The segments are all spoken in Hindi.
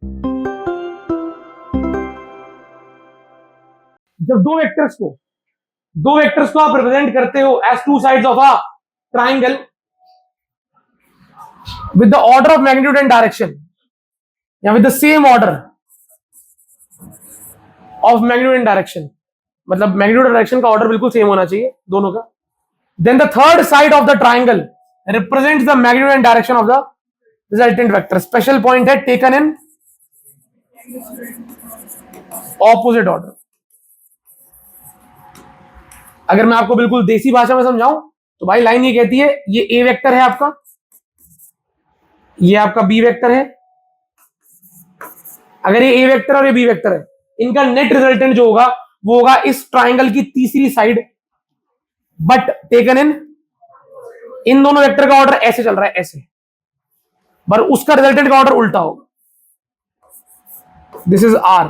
जब दो वेक्टर्स को आप रिप्रेजेंट करते हो as two sides of a triangle with the order of magnitude and direction, या with the same order of magnitude and direction, मतलब मैग्नीट्यूड और डायरेक्शन का ऑर्डर बिल्कुल सेम होना चाहिए दोनों का, then the third side of the triangle represents the magnitude and direction of the resultant vector. Special point है टेकन इन ऑपोजिट ऑर्डर। अगर मैं आपको बिल्कुल देसी भाषा में समझाऊं तो भाई लाइन ये कहती है, ये ए वेक्टर है आपका, ये आपका बी वेक्टर है। अगर ये ए वेक्टर और ये बी वेक्टर है, इनका नेट रिजल्टेंट जो होगा वो होगा इस ट्राइंगल की तीसरी साइड, बट टेकन इन दोनों वेक्टर का ऑर्डर ऐसे चल रहा है, ऐसे, पर उसका रिजल्टेंट का ऑर्डर उल्टा होगा। This is R,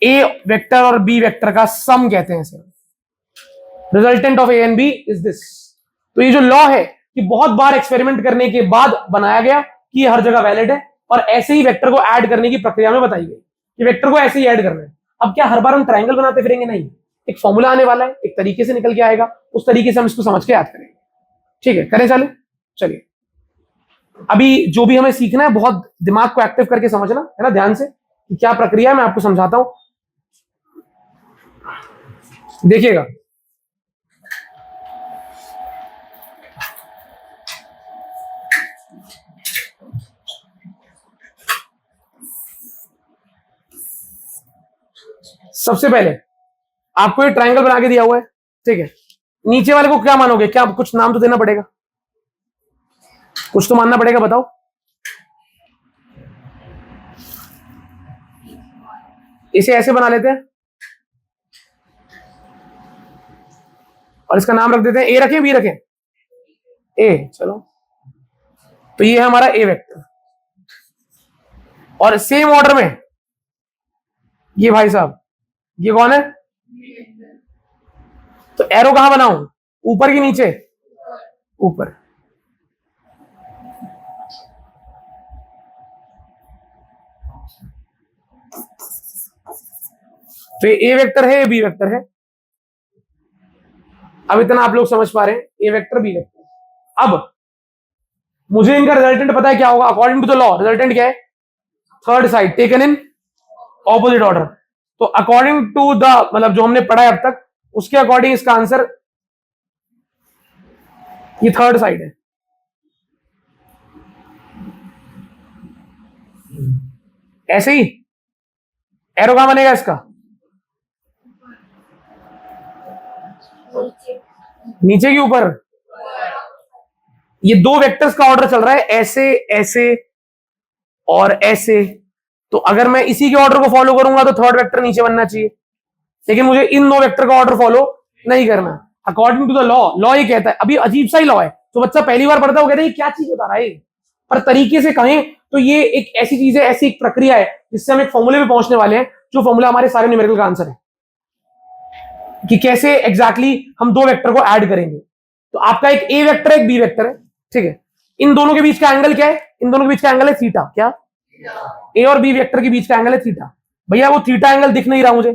A vector और बी वेक्टर का सम कहते हैं इसे। Resultant of A and B is this. तो ये जो लॉ है कि बहुत बार एक्सपेरिमेंट करने के बाद बनाया गया कि ये हर जगह वैलिड है, और ऐसे ही वेक्टर को ऐड करने की प्रक्रिया में बताई गई कि वेक्टर को ऐसे ही ऐड करना है। अब क्या हर बार हम ट्रायंगल बनाते फिरेंगे? नहीं, एक फॉर्मूला आने वाला है, एक तरीके से निकल के आएगा, उस तरीके से हम इसको समझ के याद करेंगे। ठीक है, करें चालू? चलिए, अभी जो भी हमें सीखना है बहुत दिमाग को एक्टिव करके समझना है ना, ध्यान से कि क्या प्रक्रिया है, मैं आपको समझाता हूं, देखिएगा। सबसे पहले आपको ये ट्रायंगल बना के दिया हुआ है, ठीक है। नीचे वाले को क्या मानोगे? क्या कुछ नाम तो देना पड़ेगा, कुछ तो मानना पड़ेगा, बताओ। इसे ऐसे बना लेते हैं और इसका नाम रख देते हैं, ए रखें बी रखें? ए, चलो। तो ये है हमारा ए वेक्टर, और सेम ऑर्डर में ये भाई साहब, ये कौन है? तो एरो कहां बनाऊं, ऊपर की नीचे? ऊपर। तो ये ए वेक्टर है, ये बी वेक्टर है। अब इतना आप लोग समझ पा रहे हैं, ए वेक्टर बी वेक्टर। अब मुझे इनका रिजल्टेंट पता है क्या होगा, according to the law. Resultant क्या है? Third side taken in opposite order. तो अकॉर्डिंग टू द, मतलब जो हमने पढ़ा है अब तक, उसके अकॉर्डिंग इसका आंसर ये थर्ड साइड है। ऐसे ही एरो कहां बनेगा इसका? नीचे के ऊपर। ये दो वेक्टर्स का ऑर्डर चल रहा है, ऐसे ऐसे और ऐसे। तो अगर मैं इसी के ऑर्डर को फॉलो करूंगा तो थर्ड वेक्टर नीचे बनना चाहिए, लेकिन मुझे इन दो वेक्टर का ऑर्डर फॉलो नहीं करना। According to the law, law ये कहता है, अभी अजीब सा ही लॉ है, तो बच्चा पहली बार पढ़ता है वो कहता है क्या चीज बता रहा है, पर तरीके से कहें तो ये एक ऐसी चीज है, ऐसी एक प्रक्रिया है जिससे हम एक फॉर्मूले पे पहुंचने वाले हैं, जो फॉर्मूला हमारे सारे न्यूमेरिकल का आंसर है कि कैसे एग्जैक्टली हम दो वेक्टर को ऐड करेंगे। तो आपका एक ए वेक्टर है, एक बी वेक्टर है, ठीक है। इन दोनों के बीच का एंगल क्या है? इन दोनों के बीच का एंगल है थीटा। क्या? ए और बी वेक्टर के बीच का एंगल है थीटा। भैया वो थीटा एंगल दिख नहीं रहा मुझे,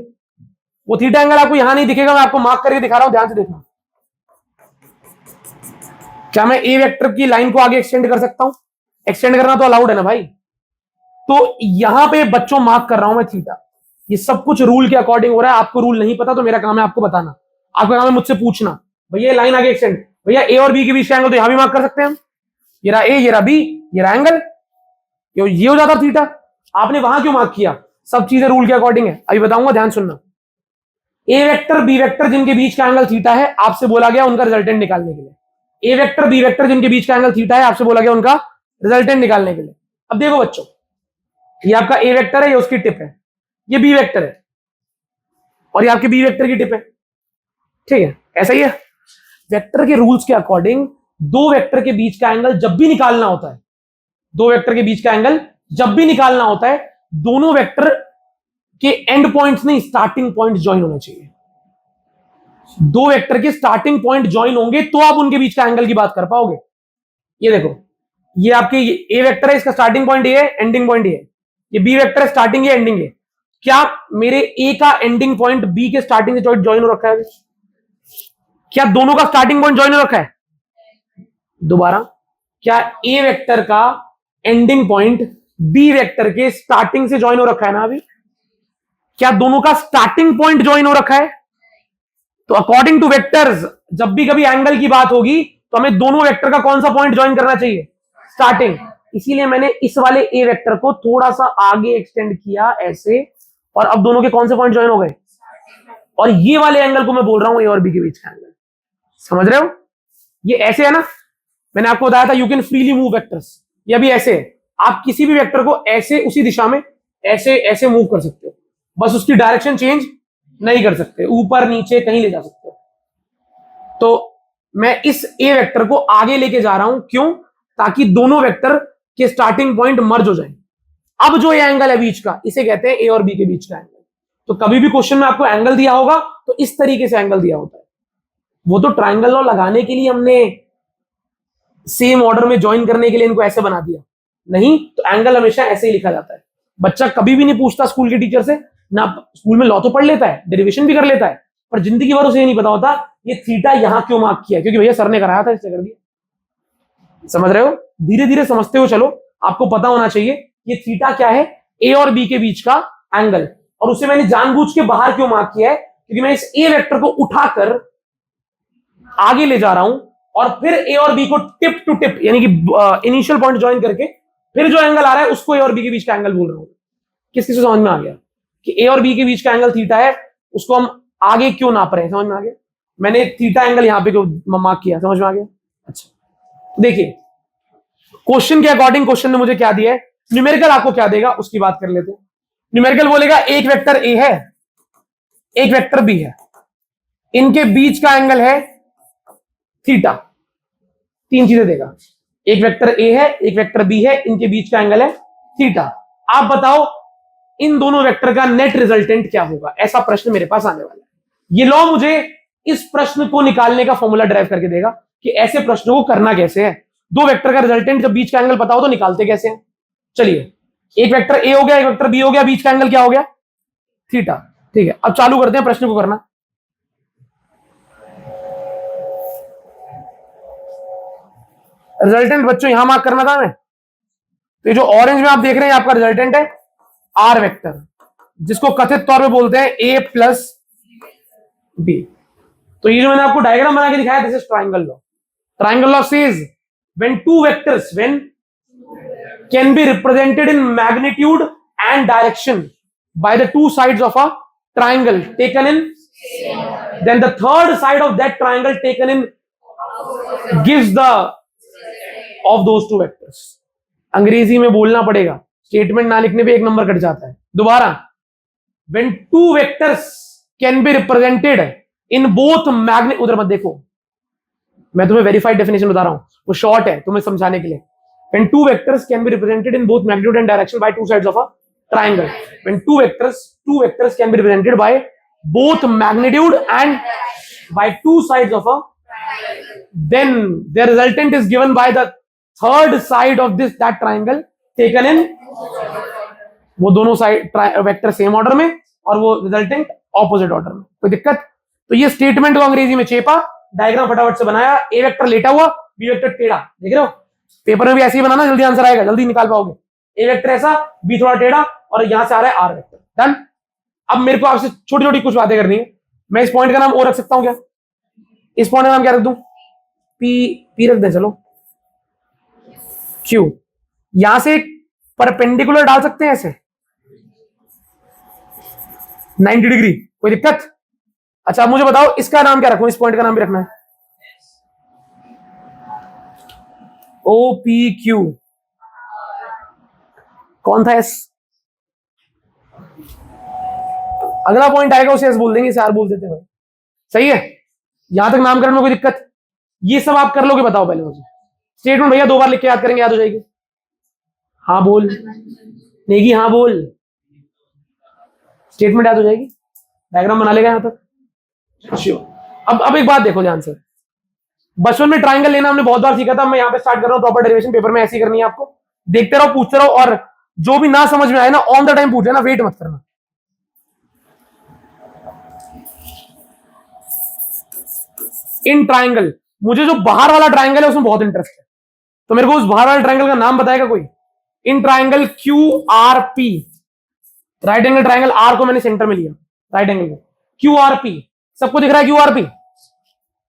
वो थीटा एंगल आपको यहां नहीं दिखेगा, मैं आपको मार्क करके दिखा रहा हूं, ध्यान से देखना। क्या मैं ए वेक्टर की लाइन को आगे एक्सटेंड कर सकता हूं? एक्सटेंड करना तो अलाउड है ना भाई। तो यहां पे बच्चों मार्क कर रहा हूं मैं थीटा। ये सब कुछ रूल के अकॉर्डिंग हो रहा है। आपको रूल नहीं पता तो मेरा काम है आपको बताना, आपका काम है मुझसे पूछना, भैया लाइन आगे एक्सटेंड, भैया ए और बी के बीच का एंगल तो यहां भी मार्क कर सकते हैं हम, ये रहा ए, ये रहा बी, ये रहा एंगल, ये हो जाता थीटा। आपने वहां क्यों मार्क किया? सब चीजें रूल के अकॉर्डिंग है, अभी बताऊंगा, ध्यान सुनना। ए वेक्टर बी वेक्टर जिनके बीच का एंगल थीटा है, आपसे बोला गया उनका रिजल्टेंट निकालने के लिए। ए वेक्टर बी वेक्टर जिनके बीच का एंगल थीटा है, आपसे बोला गया उनका रिजल्टेंट निकालने के लिए। अब देखो बच्चों, ये आपका ए वेक्टर है, ये उसकी टिप है, ये बी वेक्टर है और ये आपके बी वेक्टर की टिप है, ठीक है। ऐसा ही है, वेक्टर के रूल्स के अकॉर्डिंग दो वेक्टर के बीच का एंगल जब भी निकालना होता है, दो वेक्टर के बीच का एंगल जब भी निकालना होता है, दोनों वेक्टर के एंड पॉइंट्स नहीं, स्टार्टिंग पॉइंट ज्वाइन होने चाहिए। दो वेक्टर के स्टार्टिंग पॉइंट ज्वाइन होंगे तो आप उनके बीच का एंगल की बात कर पाओगे। ये देखो, ये आपके ए वेक्टर है, इसका स्टार्टिंग पॉइंट ये है, एंडिंग पॉइंट ये है, ये बी वेक्टर स्टार्टिंग है एंडिंग है, क्या मेरे ए का एंडिंग पॉइंट बी के स्टार्टिंग से ज्वाइन हो रखा है? क्या दोनों का स्टार्टिंग पॉइंट ज्वाइन हो रखा है? दोबारा, क्या ए वेक्टर का एंडिंग पॉइंट बी वेक्टर के स्टार्टिंग से ज्वाइन हो रखा है ना? अभी क्या दोनों का स्टार्टिंग पॉइंट ज्वाइन हो रखा है? तो अकॉर्डिंग टू वेक्टर्स, जब भी कभी एंगल की बात होगी तो हमें दोनों वेक्टर का कौन सा पॉइंट ज्वाइन करना चाहिए? स्टार्टिंग। इसीलिए मैंने इस वाले ए वेक्टर को थोड़ा सा आगे एक्सटेंड किया ऐसे, और अब दोनों के कौन से पॉइंट ज्वाइन हो गए? और ये वाले एंगल को मैं बोल रहा हूं ए और बी के बीच का एंगल। समझ रहे हो? ये ऐसे है ना, मैंने आपको बताया था you can freely move vectors. ये भी ऐसे है, आप किसी भी वेक्टर को ऐसे उसी दिशा में ऐसे ऐसे मूव कर सकते हो, बस उसकी डायरेक्शन चेंज नहीं कर सकते, ऊपर नीचे कहीं ले जा सकते हो। तो मैं इस ए वेक्टर को आगे लेके जा रहा हूं, क्यों? ताकि दोनों वेक्टर के स्टार्टिंग पॉइंट मर्ज हो जाए। अब जो ये एंगल है बीच का, इसे कहते हैं ए और बी के बीच का एंगल। तो कभी भी क्वेश्चन में आपको एंगल दिया होगा तो इस तरीके से एंगल दिया होता है। वो तो ट्राइंगल लॉ लगाने के लिए हमने सेम ऑर्डर में ज्वाइन करने के लिए इनको ऐसे बना दिया, नहीं तो एंगल हमेशा ऐसे ही लिखा जाता है। बच्चा कभी भी नहीं पूछता स्कूल के टीचर से ना, स्कूल में लॉ तो पढ़ लेता है, डेरिवेशन भी कर लेता है, पर जिंदगी भर उसे ये नहीं पता होता ये थीटा यहां क्यों मार्क किया, क्योंकि भैया सर ने कराया था इसलिए कर दिया। समझ रहे हो? धीरे धीरे समझते हो चलो, आपको पता होना चाहिए ये थीटा क्या है, ए और बी के बीच का एंगल। और उसे मैंने जानबूझ के बाहर क्यों मार्क किया है? क्योंकि मैं इस ए वेक्टर को उठाकर आगे ले जा रहा हूं और फिर ए और बी को टिप टू टिप यानी कि इनिशियल पॉइंट ज्वाइन करके फिर जो एंगल आ रहा है उसको ए और बी के बीच का एंगल बोल रहा हूं। किस किस को समझ में आ गया कि ए और बी के बीच का एंगल थीटा है, उसको हम आगे क्यों नाप रहे हैं? समझ में आ गया? मैंने थीटा एंगल यहां पे क्यों मार्क किया? समझ में आ गया? अच्छा, देखिए क्वेश्चन के अकॉर्डिंग क्वेश्चन ने मुझे क्या दिया है, न्यूमेरिकल आपको क्या देगा उसकी बात कर लेते हैं। न्यूमेरिकल बोलेगा एक वेक्टर ए है, एक वेक्टर बी है, इनके बीच का एंगल है थीटा। तीन चीजें देगा, एक वेक्टर ए है, एक वेक्टर बी है, इनके बीच का एंगल है थीटा। आप बताओ इन दोनों वेक्टर का नेट रिजल्टेंट क्या होगा? ऐसा प्रश्न मेरे पास आने वाला है। ये लॉ मुझे इस प्रश्न को निकालने का फॉर्मूला ड्राइव करके देगा कि ऐसे प्रश्नों को करना कैसे है। दो वेक्टर का रिजल्टेंट जब बीच का एंगल पता हो तो निकालते कैसे हैं? चलिए, एक वेक्टर ए हो गया, एक वेक्टर बी हो गया, बीच का एंगल क्या हो गया? थीटा। ठीक है, अब चालू करते हैं प्रश्न को करना। रिजल्टेंट बच्चों यहां मार्क करना था मैं, तो ये जो ऑरेंज में आप देख रहे हैं आपका रिजल्टेंट है आर वेक्टर, जिसको कथित तौर पे बोलते हैं ए प्लस बी। तो ये जो मैंने आपको डायग्राम बना के दिखाया, this is triangle law. Triangle law says when two vectors can be represented in magnitude and direction by the two sides of a triangle taken in, then the third side of that triangle taken in gives the of those two vectors। अंग्रेजी में बोलना पड़ेगा, स्टेटमेंट ना लिखने पे एक नंबर कट जाता है। दोबारा, when two vectors can be represented in both magnitude, उधर मत देखो, मैं तुम्हें वेरीफाइड डेफिनेशन बता रहा हूं, वो शॉर्ट है तुम्हें समझाने के लिए। When two vectors can be represented in both magnitude and direction by two sides of a triangle, when two vectors can be represented by both magnitude and by two sides of a, then their resultant is given by the third side of that triangle taken in, वो दोनों साइड वेक्टर सेम ऑर्डर में और वो रिजल्टेंट ऑपोजिट ऑर्डर में। कोई दिक्कत? तो ये स्टेटमेंट को अंग्रेजी में चेपा, डायग्राम फटाफट से बनाया, ए वेक्टर लेटा हुआ, बी वेक्टर टेढ़ा, देख रहे हो? पेपर में भी ऐसे ही बनाना, जल्दी आंसर आएगा, जल्दी निकाल पाओगे। ए वेक्टर ऐसा, बी थोड़ा टेढ़ा, और यहां से आ रहा है आर वेक्टर। डन। अब मेरे को आपसे छोटी छोटी कुछ बातें करनी है। मैं इस पॉइंट का नाम ओ रख सकता हूं क्या? इस पॉइंट का नाम क्या रख दूं? पी रख दें, चलो क्यू। यहां से परपेंडिकुलर डाल सकते हैं ऐसे 90 डिग्री, कोई दिक्कत? अच्छा, अब मुझे बताओ इसका नाम क्या रखूं? इस पॉइंट का नाम भी रखना है ओ पी क्यू। कौन था एस? अगला पॉइंट आएगा उसे एस बोल देंगे, इसे आर बोल देते हैं भाई। सही है? यहां तक नामकरण में कोई दिक्कत? ये सब आप कर लोगे? बताओ पहले मुझे। स्टेटमेंट भैया 2 बार लिख के याद करेंगे, याद हो जाएगी। हाँ बोल नेगी, हाँ बोल। स्टेटमेंट याद हो जाएगी, डायग्राम बना लेगा यहां तक। श्योर। अब एक बात देखो ध्यान से, बचपन में ट्राइंगल लेना हमने बहुत बार सीखा था, मैं यहां पे स्टार्ट कर रहा हूं, प्रॉपर डेरिवेशन पेपर में ऐसी करनी है आपको। देखते रहो, पूछते रहो, और जो भी ना समझ में आए ना ऑन द टाइम पूछ लेना, वेट मत करना। इन ट्राइंगल, मुझे जो बाहर वाला ट्राइंगल है उसमें बहुत इंटरेस्ट है, तो मेरे को उस बाहर वाले ट्राइंगल का नाम बताएगा कोई? In triangle Q R P, right angle triangle, R को मैंने सेंटर में लिया, राइट एंगल में, क्यू आर पी, सबको दिख रहा है क्यू आर पी?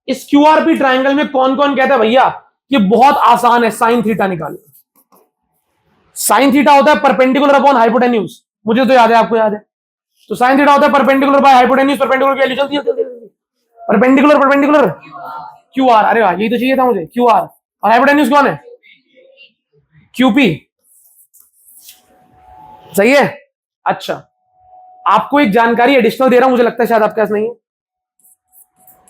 इस क्यू आर पी ट्राइंगल में कौन कौन कहता है भैया कि बहुत आसान है साइन थीटा निकालना? साइन थीटा होता है परपेंडिकुलर अपॉन हाइपोटेन्यूज, मुझे तो याद है, आपको याद है? तो साइन थीटा होता है परपेंडिकुलर बाय हाइपोटेन्यूज, परपेंडिकुलर की वैल्यू चलती है, परपेंडिकुलर परपेंडिकुलर क्यू आर, अरे वाह यही तो चाहिए था मुझे, क्यू आर, और हाइपोटेन्यूज कौन है? क्यूपी, सही है। अच्छा, आपको एक जानकारी एडिशनल दे रहा हूं, मुझे लगता है शायद आपके पास नहीं है।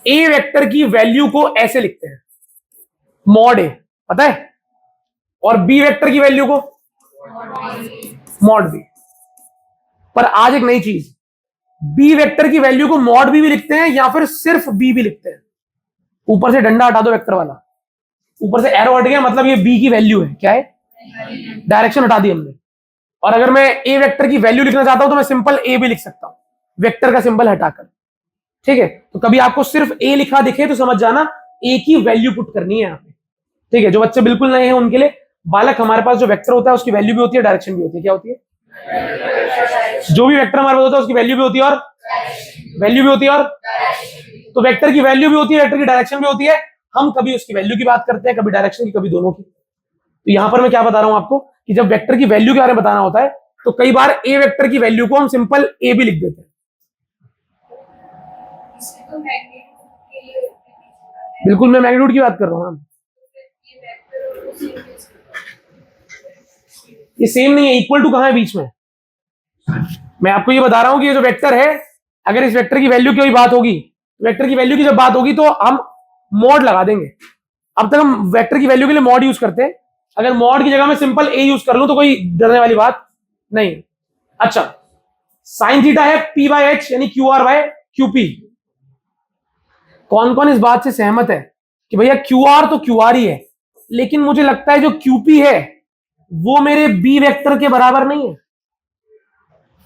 ए वेक्टर की वैल्यू को ऐसे लिखते हैं, मॉड ए, पता है? और बी वेक्टर की वैल्यू को मॉड बी। पर आज एक नई चीज, बी वेक्टर की वैल्यू को मॉड बी भी लिखते हैं या फिर सिर्फ बी भी लिखते हैं। ऊपर से डंडा हटा दो वेक्टर वाला, ऊपर से एरो हट गया, मतलब ये बी की वैल्यू है, क्या है? डायरेक्शन हटा दी हमने। और अगर मैं ए वेक्टर की वैल्यू लिखना चाहता हूं तो मैं सिंपल ए भी लिख सकता हूं, वेक्टर का सिंबल हटाकर, ठीक है? तो कभी आपको सिर्फ ए लिखा दिखे तो समझ जाना ए की वैल्यू पुट करनी है यहाँ पे, ठीक है? जो बच्चे बिल्कुल नए हैं उनके लिए, बालक हमारे पास जो वेक्टर होता है उसकी वैल्यू भी होती है, डायरेक्शन भी होती है, क्या होती है? जो भी वेक्टर हमारे पास होता है उसकी वैल्यू भी होती है और वैल्यू भी होती है, और तो वेक्टर की वैल्यू भी होती है, वेक्टर की डायरेक्शन भी होती है। हम कभी उसकी वैल्यू की बात करते हैं, कभी डायरेक्शन की, कभी दोनों की। तो यहां पर मैं क्या बता रहा हूं आपको कि जब वेक्टर की वैल्यू के बारे में बताना होता है तो कई बार ए वेक्टर की वैल्यू को हम सिंपल ए भी लिख देते हैं। बिल्कुल, मैं मैग्नीट्यूड की बात कर रहा हूं। ये सेम नहीं है, इक्वल टू कहां है बीच में? मैं आपको ये बता रहा हूं कि ये जो वेक्टर है, अगर इस वेक्टर की वैल्यू की बात होगी, वेक्टर की वैल्यू की जब बात होगी तो हम मॉड लगा देंगे। अब तक हम वेक्टर की वैल्यू के लिए मॉड यूज करते हैं, अगर मॉड की जगह में सिंपल ए यूज कर लूं तो कोई डरने वाली बात नहीं। अच्छा, साइन थीटा है पी बाय एच यानी Q R by Q P. कौन कौन इस बात से सहमत है कि भैया क्यू आर तो क्यू आर ही है, लेकिन मुझे लगता है जो क्यूपी है वो मेरे बी वेक्टर के बराबर नहीं है?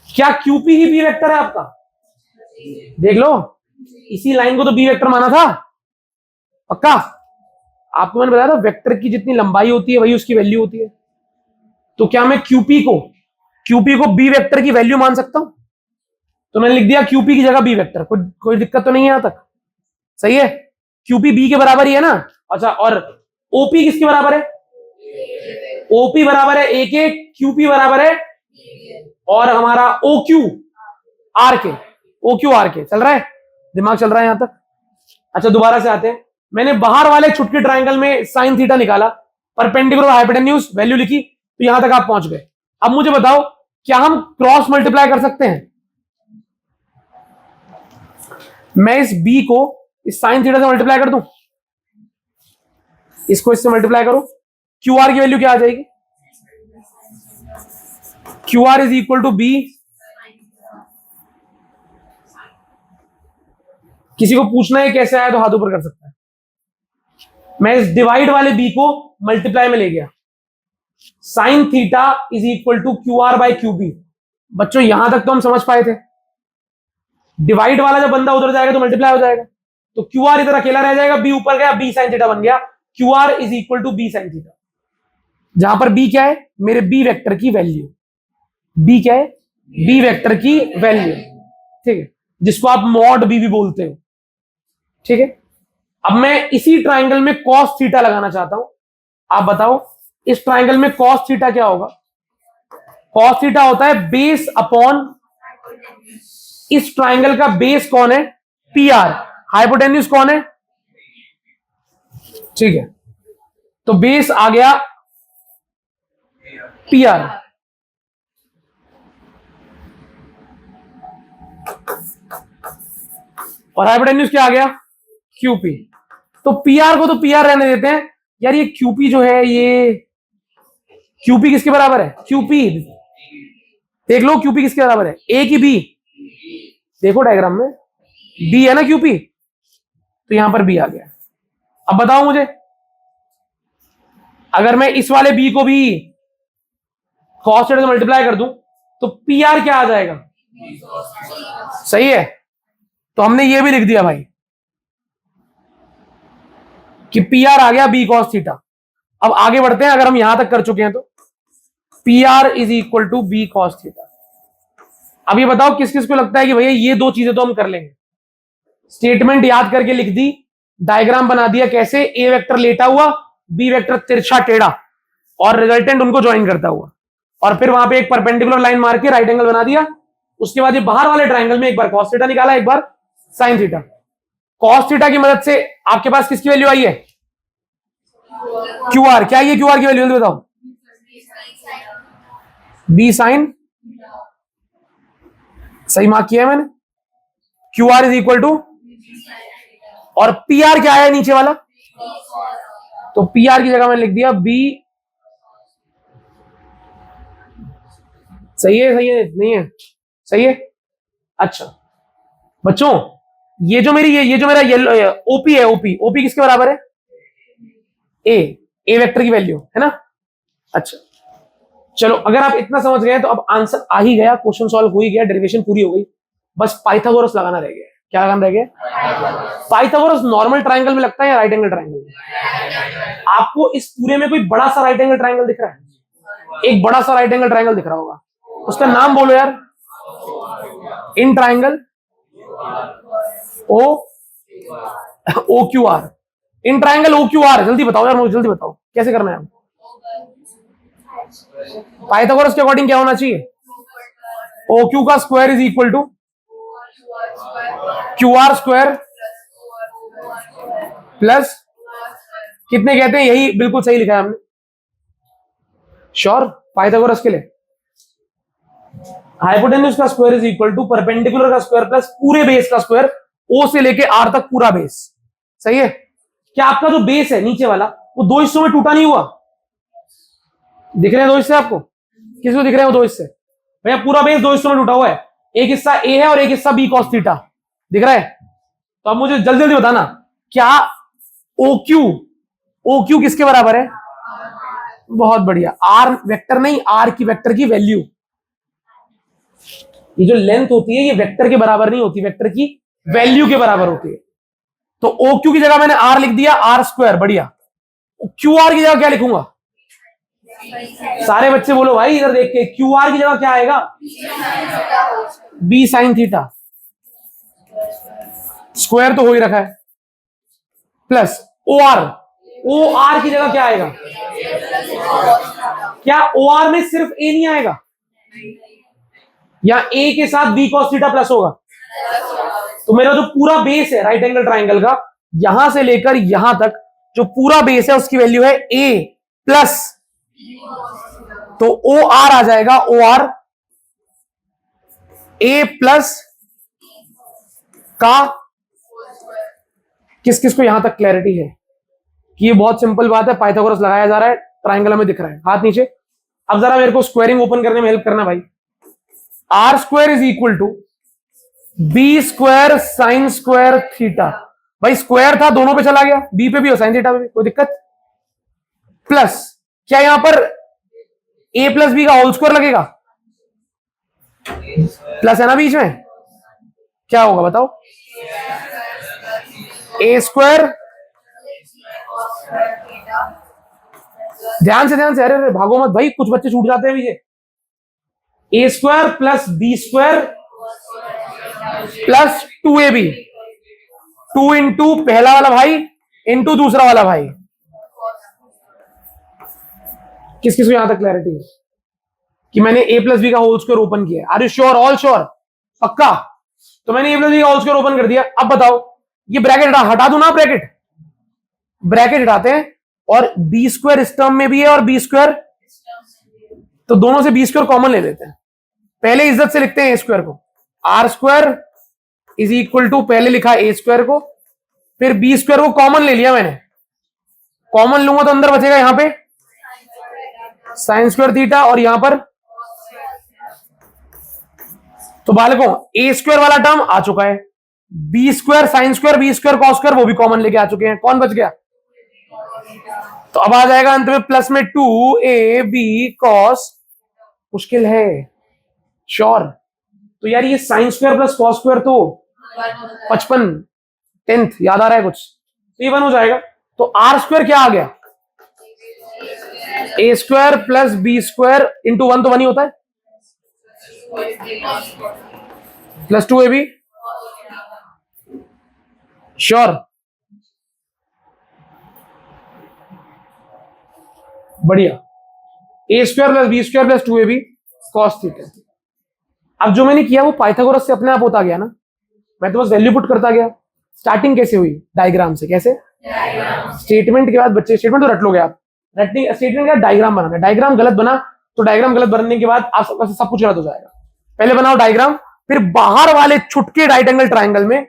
क्या क्यूपी ही बी वेक्टर है आपका? देख लो, इसी लाइन को तो बी वेक्टर माना था, पक्का? आपको मैंने बताया था वेक्टर की जितनी लंबाई होती है वही उसकी वैल्यू होती है। तो क्या मैं क्यूपी को बी वेक्टर की वैल्यू मान सकता हूं? तो मैंने लिख दिया क्यूपी की जगह बी वेक्टर, कोई दिक्कत तो नहीं है यहां तक? सही है, क्यूपी बी के बराबर ही है ना। अच्छा, और ओपी किसके बराबर है? ओपी बराबर है ए के, क्यूपी बराबर है, और हमारा ओ क्यू आर के, ओ क्यू आर के। चल रहा है, दिमाग चल रहा है यहां तक? अच्छा, दोबारा से आते हैं। मैंने बाहर वाले छुटके ट्राइंगल में साइन थीटा निकाला, परपेंडिकुलर हाइपोटेन्यूज वैल्यू लिखी, तो यहां तक आप पहुंच गए। अब मुझे बताओ, क्या हम क्रॉस मल्टीप्लाई कर सकते हैं? मैं इस बी को इस साइन थीटा से मल्टीप्लाई कर दूं, इसको इससे मल्टीप्लाई करो, क्यू आर की वैल्यू क्या आ जाएगी? Q R is equal to B. किसी को पूछना है कैसे आया तो हाथ ऊपर कर सकता है। मैं इस डिवाइड वाले बी को मल्टीप्लाई में ले गया, sine theta is equal to Q R by Q B. बच्चों यहां तक तो हम समझ पाए थे, डिवाइड वाला जब बंदा उधर जाएगा तो मल्टीप्लाई हो जाएगा, तो क्यू आर इधर अकेला रह जाएगा, बी ऊपर गया, बी साइन थीटा बन गया, Q R is equal to B sine theta. जहां पर बी क्या है? मेरे बी वेक्टर की वैल्यू। बी क्या है? बी वेक्टर की वैल्यू, ठीक है, जिसको आप मॉड बी भी बोलते हो, ठीक है। अब मैं इसी ट्राइंगल में कॉस थीटा लगाना चाहता हूं, आप बताओ इस ट्राइंगल में कॉस थीटा क्या होगा? कॉस थीटा होता है बेस अपॉन, इस ट्राइंगल का बेस कौन है? पी आर, हाइपोटेन्यूज कौन है? ठीक है, तो बेस आ गया पी आर, और हाइपोटेन्यूज क्या आ गया? क्यूपी। तो पी आर को तो पी आर रहने देते हैं यार, ये क्यूपी जो है, ये क्यूपी किसके बराबर है? क्यूपी, देख लो क्यूपी किसके बराबर है, ए की बी? देखो डायग्राम में बी है ना क्यूपी, तो यहां पर बी आ गया। अब बताओ मुझे, अगर मैं इस वाले बी को भी कॉस थीटा से मल्टीप्लाई कर दूं तो पी आर क्या आ जाएगा? सही है, तो हमने ये भी लिख दिया भाई कि पी आर आ गया बी कॉस थीटा। अब आगे बढ़ते हैं, अगर हम यहां तक कर चुके हैं तो P R is equal to B cos theta. अब ये बताओ किस किस को लगता है कि भैया ये दो चीजें तो हम कर लेंगे। स्टेटमेंट याद करके लिख दी, डायग्राम बना दिया, कैसे ए वेक्टर लेटा हुआ, बी वेक्टर तिरछा टेढ़ा, और रिजल्टेंट उनको ज्वाइन करता हुआ, और फिर वहां पे एक परपेंडिकुलर लाइन मार के राइट एंगल बना दिया। उसके बाद ये बाहर वाले ट्रायंगल में एक बार कॉस थीटा निकाला, एक बार साइन थीटा। कॉस थीटा की मदद से आपके पास किसकी वैल्यू आई है? Q R. क्या ये क्यू आर की वैल्यू बताओ? बी साइन, सही मार्क किया है मैंने। Q R is equal to, और पी आर क्या है नीचे वाला? तो पी आर की जगह मैंने लिख दिया बी। सही है, सही है, नहीं है? सही है। अच्छा बच्चों, ये जो मेरी ये जो मेरा येलो ओपी है, ओपी ओपी किसके बराबर है? ए वेक्टर की वैल्यू है ना। अच्छा चलो, अगर आप इतना समझ गए तो अब आंसर आ ही गया, क्वेश्चन सॉल्व हो ही गया, डेरिवेशन पूरी हो गई, बस पाइथागोरस लगाना रह गया। क्या लगाना रह गया? पाइथागोरस नॉर्मल ट्रायंगल में लगता है या राइट एंगल ट्रायंगल में? आपको इस पूरे में कोई बड़ा सा राइट एंगल ट्रायंगल दिख रहा है? एक बड़ा सा राइट एंगल ट्रायंगल दिख रहा होगा, उसका नाम बोलो यार। In triangle O Q R. In triangle O Q R. जल्दी बताओ यार, मुझे जल्दी बताओ कैसे करना है। पाइथागोरस के अकॉर्डिंग क्या होना चाहिए? ओ क्यू का square is equal to Q R square plus कितने कहते हैं? यही बिल्कुल सही लिखा है हमने। श्योर? पाइथागोरस के लिए हाइपोटेन्यूज का square is equal to perpendicular का स्क्वायर प्लस पूरे बेस का स्क्वायर, ओ से लेके आर तक पूरा बेस। सही है? क्या आपका जो बेस है नीचे वाला वो दो हिस्सों में टूटा नहीं हुआ? दिख रहे हैं दो हिस्से आपको? किसी को दिख रहे हैं वो दो हिस्से? भैया पूरा बेस दो हिस्सों में टूटा हुआ है, एक हिस्सा ए है और एक हिस्सा बी कॉस थीटा। दिख रहा है? तो अब मुझे जल्दी जल्दी बताना, क्या ओ क्यू किसके बराबर है? बहुत बढ़िया, आर वेक्टर नहीं, आर की वेक्टर की वैल्यू। ये जो लेंथ होती है ये वेक्टर के बराबर नहीं होती, वेक्टर की वैल्यू के बराबर होती है। तो ओ क्यू की जगह मैंने आर लिख दिया, आर स्क्वायर। बढ़िया। क्यू आर की जगह क्या लिखूंगा? सारे बच्चे बोलो भाई इधर देख के, क्यू आर की जगह क्या आएगा? B sine theta. स्क्वायर तो हो ही रखा है, प्लस ओ आर की जगह क्या आएगा? क्या ओ आर में सिर्फ ए नहीं आएगा, या ए के साथ बी कॉस थीटा प्लस होगा? तो मेरा जो पूरा बेस है राइट एंगल ट्राइंगल का, यहां से लेकर यहां तक जो पूरा बेस है उसकी वैल्यू है ए प्लस, तो ओ आर आ जाएगा, ओ आर ए प्लस का। किस किस को यहां तक क्लैरिटी है कि ये बहुत सिंपल बात है, पाइथागोरस लगाया जा रहा है, ट्राइंगल में दिख रहा है? हाथ नीचे। अब जरा मेरे को स्क्वायरिंग ओपन करने में हेल्प करना भाई। R square is equal to B square sine square theta. भाई स्क्वायर था, दोनों पे चला गया, बी पे भी और साइन थीटा पे भी, कोई दिक्कत? प्लस क्या यहां पर ए प्लस बी का होल स्क्वायर लगेगा? प्लस है ना बीच में, क्या होगा बताओ? ए स्क्वायर, ध्यान से, अरे भागो मत भाई, कुछ बच्चे छूट जाते हैं मुझे। A square plus B square plus 2ab, 2 into पहला वाला भाई इंटू दूसरा वाला भाई। किस किस को यहां तक क्लैरिटी है कि मैंने ए प्लस बी का होल स्क्वायर ओपन किया? Are you sure? All sure? पक्का? तो मैंने ए प्लस बी का होल स्क्वायर ओपन कर दिया। अब बताओ ये ब्रैकेट हटा दूं ना? ब्रैकेट हटाते हैं, और बी स्क्वायर इस टर्म में भी है और बी स्क्वायर, तो दोनों से बी स्क्वायर कॉमन ले लेते हैं। पहले इज्जत से लिखते हैं ए स्क्वायर को, R square is equal to, पहले लिखा ए स्क्वायर को, फिर बी स्क्वायर को कॉमन ले लिया मैंने। कॉमन लूंगा तो अंदर बचेगा यहां पे साइन स्क्वायर थीटा, और यहां पर तो बालकों ए स्क्वायर वाला टर्म आ चुका है, B square sine square B square cos square वो भी कॉमन लेके आ चुके हैं। कौन बच गया? तो अब आ जाएगा अंत में प्लस में 2ab cos मुश्किल है श्योर। तो यार ये sine square plus cos square तो 55 10th याद आ रहा है कुछ, तो ये 1 हो जाएगा। तो आर स्क्वायर क्या आ गया, A square plus B square into 1 तो 1 ही होता है, प्लस 2ab श्योर। बढ़िया, A square plus B square plus 2ab cos theta. अब जो मैंने किया वो पाइथागोरस से अपने आप होता गया ना, मैं तो बस वैल्यू पुट करता गया। स्टार्टिंग कैसे हुई, डायग्राम से। कैसे, स्टेटमेंट के बाद बच्चे, स्टेटमेंट तो रट लोगे आप, रटने स्टेटमेंट का डायग्राम बनाना। डायग्राम गलत बना तो डायग्राम गलत बनने के बाद आप सब कुछ गलत हो जाएगा। पहले बनाओ डायग्राम, फिर बाहर वाले छुटके राइट एंगल ट्राइंगल में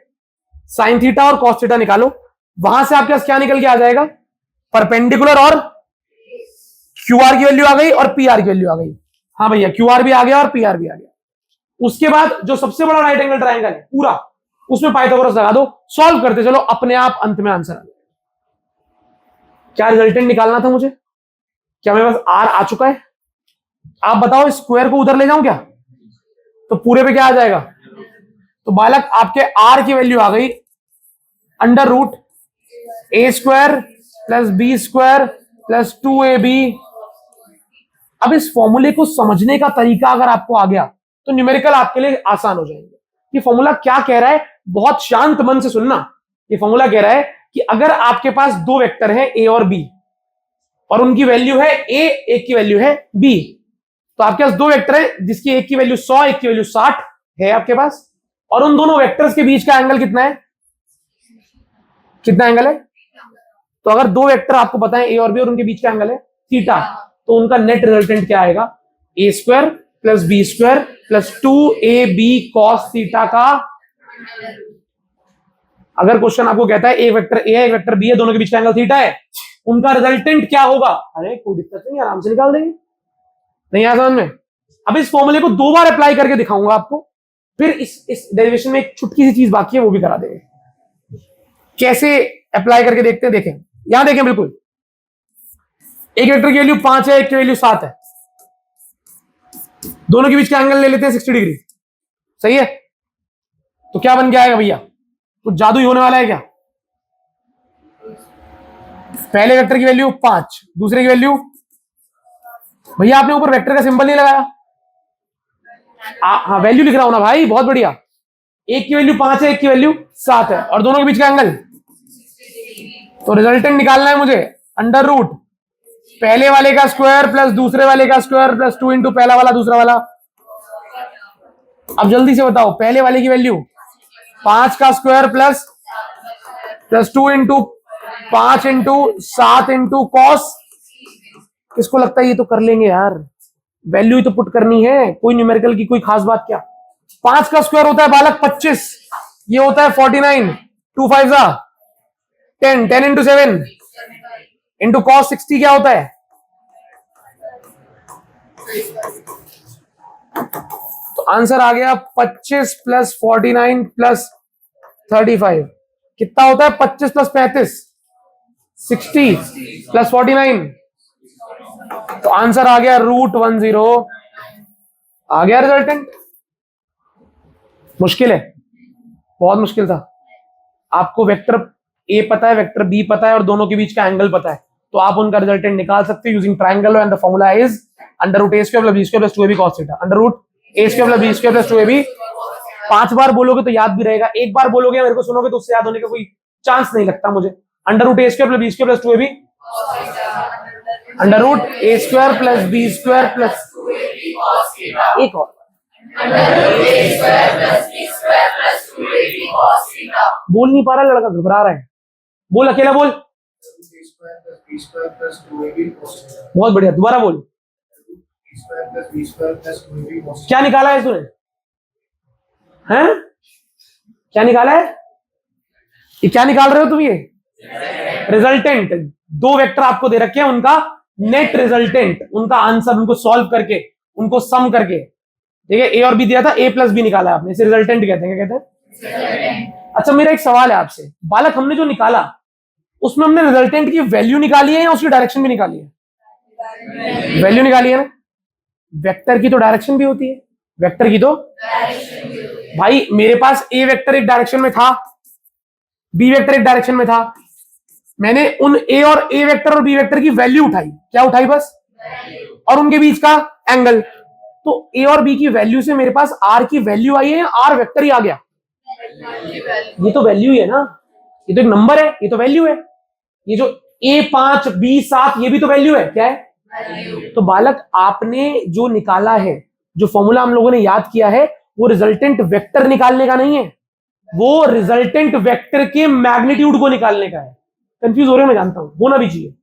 साइन थीटा और कॉस थीटा निकालो, वहां से आपके पास क्या निकल के आ जाएगा, परपेंडिकुलर और क्यूआर की वैल्यू आ गई और पीआर की वैल्यू आ गई। हाँ भैया, क्यूआर भी आ गया और पीआर भी आ गया। उसके बाद जो सबसे बड़ा राइट एंगल ट्राइंगल है पूरा, उसमें पाइथागोरस लगा दो, सॉल्व करते चलो, अपने आप अंत में आंसर आ जाएगा। क्या रिजल्टेंट निकालना था मुझे, क्या मेरे पास आर आ चुका है? आप बताओ, स्क्वायर को उधर ले जाऊं क्या, तो पूरे पे क्या आ जाएगा? तो बालक आपके आर की वैल्यू आ गई under root A square plus B square plus 2ab। अब इस फॉर्मूले को समझने का तरीका अगर आपको आ गया तो न्यूमेरिकल आपके लिए आसान हो जाएंगे। ये फॉर्मूला क्या कह रहा है, बहुत शांत मन से सुनना। ये फॉर्मूला कह रहा है कि अगर आपके पास दो वेक्टर हैं ए और बी, और उनकी वैल्यू है ए, एक की वैल्यू है बी, तो आपके पास दो वेक्टर है जिसकी एक की वैल्यू 100, एक की वैल्यू 60 है आपके पास, और उन दोनों वेक्टर्स के बीच का एंगल कितना है, कितना एंगल है? तो अगर दो वेक्टर आपको पता है ए और बी और उनके बीच का एंगल है थीटा, तो उनका नेट रिजल्टेंट क्या आएगा, A square plus B square plus 2ab cos theta का। अगर क्वेश्चन आपको कहता है एक वेक्टर ए है एक वेक्टर बी है, दोनों के बीच का एंगल थीटा है, उनका रिजल्टेंट क्या होगा? अरे कोई दिक्कत नहीं, आराम से निकाल देंगे। नहीं आया समझ में? अब इस फॉर्मूले को 2 बार अप्लाई करके दिखाऊंगा आपको, फिर इस डेरिवेशन में एक छुटकी सी चीज बाकी है, वो भी करा देंगे। कैसे अप्लाई करके देखते हैं, देखें यहां, देखें बिल्कुल। एक वेक्टर की वैल्यू 5 है, एक की वैल्यू 7 है, दोनों के बीच का एंगल ले लेते हैं 60 डिग्री, सही है? तो क्या बन के आएगा भैया, कुछ जादू ही होने वाला है क्या? पहले वेक्टर की वैल्यू 5, दूसरे की वैल्यू, भैया आपने ऊपर वेक्टर का सिंबल नहीं लगाया? हाँ वैल्यू लिख रहा हूं ना भाई, बहुत बढ़िया। एक की वैल्यू 5 है, एक की वैल्यू 7 है, और दोनों के बीच का एंगल, तो रिजल्टेंट निकालना है मुझे अंडर रूट पहले वाले का स्क्वायर प्लस दूसरे वाले का स्क्वायर प्लस 2 इंटू पहला वाला दूसरा वाला। अब जल्दी से बताओ, पहले वाले की वैल्यू 5 का square plus 2 into 5 into 7 into cos, किसको लगता है ये तो कर लेंगे यार, वैल्यू ही तो पुट करनी है, कोई न्यूमेरिकल की कोई खास बात क्या। 5 का स्क्वायर होता है बालक 25, ये होता है 49, 2 5 10, 10 इंटू 7 इंटू कॉस 60 क्या होता है? तो आंसर आ गया 25 प्लस 49 प्लस 35, कितना होता है? 25 प्लस 35 60 प्लस 49, तो आंसर आ गया √10। आ गया रिजल्टेंट। मुश्किल है, बहुत मुश्किल था। आपको वेक्टर ए पता है, वेक्टर बी पता है, और दोनों के बीच का एंगल पता है, तो आप उनका रिजल्टेंट निकाल सकते हो using triangle, and the formula is under root A square plus B square plus 2ab cos theta. Under root A square plus B square plus 2ab। 5 बार बोलोगे तो याद भी रहेगा, एक बार बोलोगे मेरे को सुनोगे तो उससे याद होने का कोई चांस नहीं लगता मुझे। Under root A square plus B square plus 2ab, under root A square plus B square plus, एक और बोल नहीं पा रहा लड़का, घबरा रहा है, बोल अकेला बोल। बहुत बढ़िया, दोबारा बोल। क्या निकाला है तूने? हैं? क्या निकाला है? ये क्या निकाल रहे हो तुम? ये रिजल्टेंट। दो वेक्टर आपको दे रखे हैं, उनका नेट रिजल्टेंट, उनका आंसर, उनको सॉल्व करके, उनको सम करके, ठीक है? ए और बी दिया था, ए प्लस बी निकाला आपने, इसे रिजल्टेंट कहते हैं। क्या कहते हैं? अच्छा मेरा एक सवाल है आपसे बालक, हमने जो निकाला उसमें हमने रिजल्टेंट की वैल्यू निकाली है या उसकी डायरेक्शन भी निकाली है? वैल्यू निकाली है ना? वेक्टर की तो डायरेक्शन भी होती है, वेक्टर की तो भाई मेरे पास ए वेक्टर एक डायरेक्शन में था, बी वेक्टर एक डायरेक्शन में था, मैंने उन ए वेक्टर और बी वेक्टर की वैल्यू उठाई, क्या उठाई बस, और उनके बीच का एंगल। तो ए और बी की वैल्यू से मेरे पास आर की वैल्यू आई है या आर वेक्टर ही आ गया? ये तो वैल्यू ही है ना, ये तो एक नंबर है, ये तो वैल्यू है। ये जो A5 B7 ये भी तो वैल्यू है, क्या है? तो बालक आपने जो निकाला है, जो फॉर्मूला हम लोगों ने याद किया है, वो रिजल्टेंट वेक्टर निकालने का नहीं है, वो रिजल्टेंट वेक्टर के मैग्नीट्यूड को निकालने का है। कंफ्यूज हो रहे हो, मैं जानता हूं, होना भी चाहिए।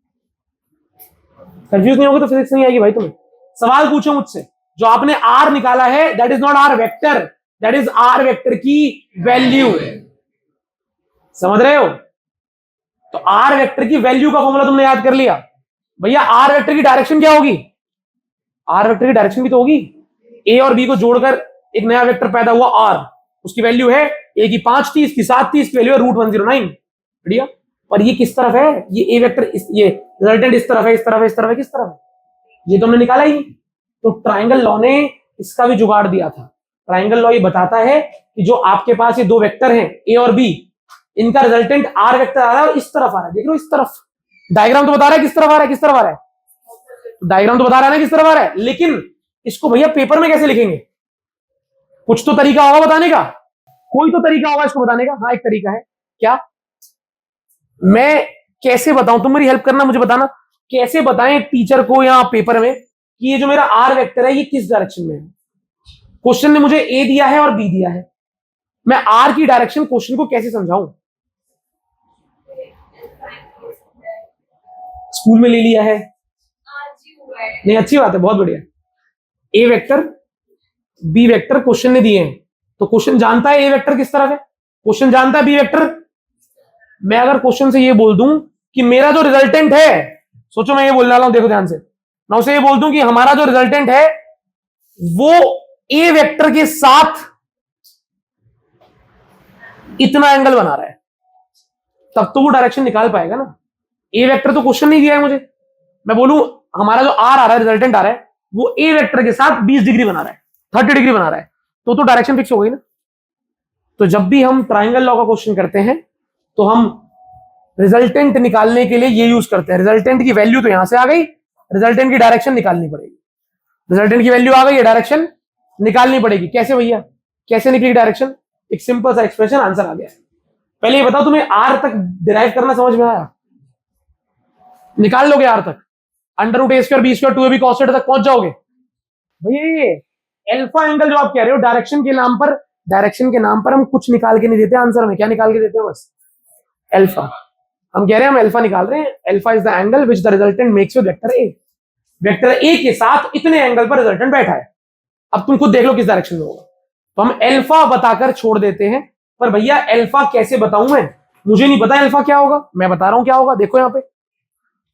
कंफ्यूज नहीं होगा तो फिजिक्स नहीं आएगी भाई तुम्हें। सवाल पूछो मुझसे, जो आपने आर निकाला है that is not R vector, that is R vector की वैल्यू। समझ रहे हो? तो आर वेक्टर की वैल्यू का फॉर्मूला तुमने याद कर लिया। भैया आर वेक्टर की डायरेक्शन क्या होगी? आर वेक्टर की डायरेक्शन भी तो होगी, ए और बी को जोड़कर एक नया वेक्टर पैदा हुआ आर, उसकी वैल्यू है ए की 5 थी, इसकी 7 थी, इसकी वैल्यू है √109। बढ़िया। पर ये किस तरफ है? ये ए वेक्टर, ये रिजल्टेंट इस तरफ है, इस तरफ है, इस तरफ है, किस तरफ है? ये तो हमने निकाला ही नहीं। तो ट्राइंगल लॉ ने इसका भी जुगाड़ दिया था। ट्राइंगल लॉ ये बताता है कि जो आपके पास ये दो वेक्टर हैं ए और बी, इनका रिजल्टेंट आर वेक्टर आ रहा है और इस तरफ आ रहा है। देख लो इस तरफ, डायग्राम तो बता रहा है किस तरफ आ रहा है, किस तरफ आ रहा है, डायग्राम तो बता रहा है ना किस तरफ आ रहा है। लेकिन इसको भैया पेपर में कैसे लिखेंगे? कुछ तो तरीका होगा बताने का, कोई तो तरीका होगा इसको बताने का। हाँ एक तरीका है, क्या? मैं कैसे बताऊं, तुम मेरी हेल्प करना, मुझे बताना कैसे बताएं टीचर को या पेपर में कि ये जो मेरा आर वेक्टर है ये किस डायरेक्शन में है। क्वेश्चन ने मुझे ए दिया है और बी दिया है, मैं आर की डायरेक्शन क्वेश्चन को कैसे समझाऊं? स्कूल में ले लिया है, नहीं अच्छी बात है, बहुत बढ़िया। ए वेक्टर बी वेक्टर क्वेश्चन ने दिए हैं, तो क्वेश्चन जानता है ए वेक्टर किस तरफ है, क्वेश्चन जानता है बी वेक्टर। मैं अगर क्वेश्चन से ये बोल दूं कि मेरा जो रिजल्टेंट है, सोचो मैं ये बोलने वाला हूं, देखो ध्यान से, मैं उसे ये बोल दूं कि हमारा जो रिजल्टेंट है वो ए वेक्टर के साथ इतना एंगल बना रहा है, तब तो वो डायरेक्शन निकाल पाएगा ना। ए वेक्टर तो क्वेश्चन नहीं दिया है मुझे, मैं बोलूं हमारा जो आर आ रहा है, रिजल्टेंट आ रहा है, वो ए वेक्टर के साथ 20 डिग्री बना रहा है, 30 डिग्री बना रहा है, तो डायरेक्शन फिक्स हो गई ना। तो जब भी हम ट्राइंगल लॉ का क्वेश्चन करते हैं तो हम रिजल्टेंट निकालने के लिए ये यूज करते हैं। रिजल्टेंट की वैल्यू तो यहां से आ गई, रिजल्टेंट की डायरेक्शन निकालनी पड़ेगी। रिजल्टेंट की वैल्यू आ गई, डायरेक्शन निकालनी पड़ेगी। कैसे भैया, कैसे निकलेगी डायरेक्शन? एक सिंपल सा एक्सप्रेशन, आंसर आ गया। पहले ये बताओ तुम्हें आर तक डिराइव करना समझ में आया? निकाल लोगे आर तक, √a² b² 2ab cos θ तक पहुंच जाओगे। भैया ये अल्फा एंगल जो आप कह रहे हो, डायरेक्शन के नाम पर, डायरेक्शन के नाम पर हम कुछ निकाल के नहीं देते आंसर में। क्या निकाल के देते हैं? बस अल्फा। हम कह रहे हैं हम अल्फा निकाल रहे हैं, alpha is the angle which the resultant makes with vector A. Vector A के साथ इतने एंगल पर रिजल्टेंट बैठा है। अब तुम खुद देख लो किस डायरेक्शन में होगा। तो हम अल्फा बताकर छोड़ देते हैं। पर भैया अल्फा कैसे बताऊं मैं? मुझे नहीं पता अल्फा क्या होगा, मैं बता रहा हूं क्या होगा। देखो यहां पे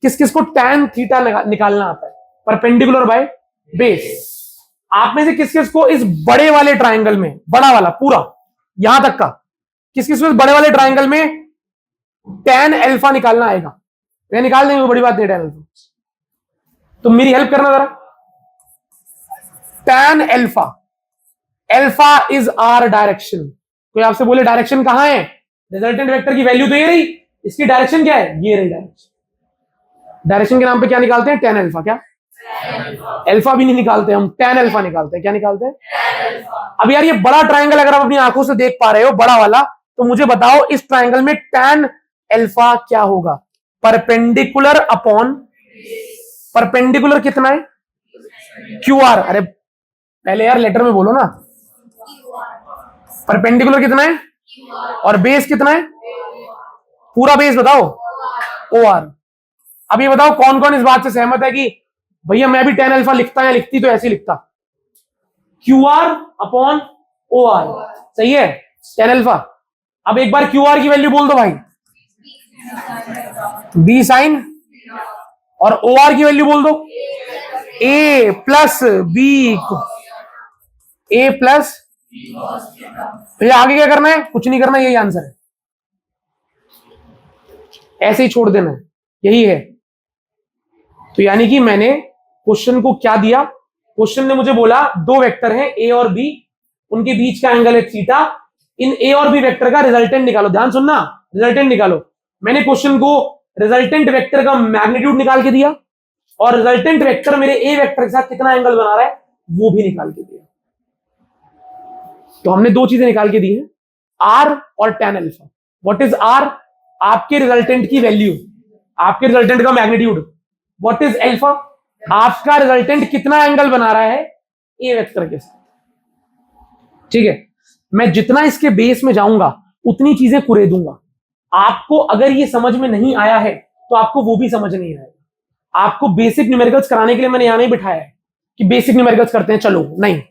किस किस को tan थीटा निकालना आता है, परपेंडिकुलर बाय बेस। आप में से किस किस को इस बड़े वाले ट्राइंगल में, बड़ा वाला पूरा यहां तक का, किस किस को इस बड़े वाले ट्राइंगल में tan अल्फा निकालना आएगा? मैं निकाल देंगे, बड़ी बात नहीं tan अल्फा। तुम मेरी हेल्प करना जरा। tan alpha, alpha is R direction. कोई आपसे बोले डायरेक्शन कहां है, रिजल्टेंट वेक्टर की वैल्यू तो ये रही, इसकी डायरेक्शन क्या है? ये रही डायरेक्शन। डायरेक्शन के नाम पे क्या निकालते हैं? tan alpha. क्या? अल्फा भी नहीं निकालते हम, tan अल्फा निकालते हैं। क्या निकालते हैं? अब यार ये बड़ा ट्राइंगल अगर आप अपनी आंखों से देख पा रहे हो, बड़ा वाला, तो मुझे बताओ इस ट्राइंगल में tan अल्फा क्या होगा? परपेंडिकुलर अपॉन, परपेंडिकुलर कितना है? QR। अरे पहले यार लेटर में बोलो ना। परपेंडिकुलर कितना है और बेस कितना है? पूरा बेस बताओ, OR। अब ये बताओ कौन कौन इस बात से सहमत है कि भैया मैं भी tan अल्फा लिखता या लिखती तो ऐसे ही लिखता, QR अपॉन OR। सही है, tan अल्फा। अब एक बार QR की वैल्यू बोल दो भाई, B साइन, और OR की वैल्यू बोल दो, A plus B, A plus. भैया आगे क्या करना है? कुछ नहीं करना, यही आंसर है, ऐसे ही छोड़ देना है, यही है। तो यानी कि मैंने क्वेश्चन को क्या दिया? क्वेश्चन ने मुझे बोला दो वेक्टर हैं ए और बी, उनके बीच का एंगल है थीटा, इन ए और बी वेक्टर का रिजल्टेंट निकालो। ध्यान सुनना, रिजल्टेंट निकालो। मैंने क्वेश्चन को रिजल्टेंट वेक्टर का मैग्नीट्यूड निकाल के दिया और रिजल्टेंट वेक्टर मेरे ए वेक्टर के साथ कितना एंगल बना रहा है वो भी निकाल के दिया। तो हमने दो चीजें निकाल के दी हैं, आर और tan alpha. What is R? आपके रिजल्टेंट की वैल्यू, आपके रिजल्टेंट का मैग्नीट्यूड। What is alpha? आपका रिजल्टेंट कितना एंगल बना रहा है ए वेक्टर के साथ। ठीक है, मैं जितना इसके बेस में जाऊंगा उतनी चीजें कुरे दूंगा। आपको अगर ये समझ में नहीं आया है तो आपको वो भी समझ नहीं आएगा। आपको बेसिक न्यूमेरिकल्स कराने के लिए मैंने यहां नहीं बिठाया है कि बेसिक न्यूमेरिकल्स करते हैं चलो, नहीं,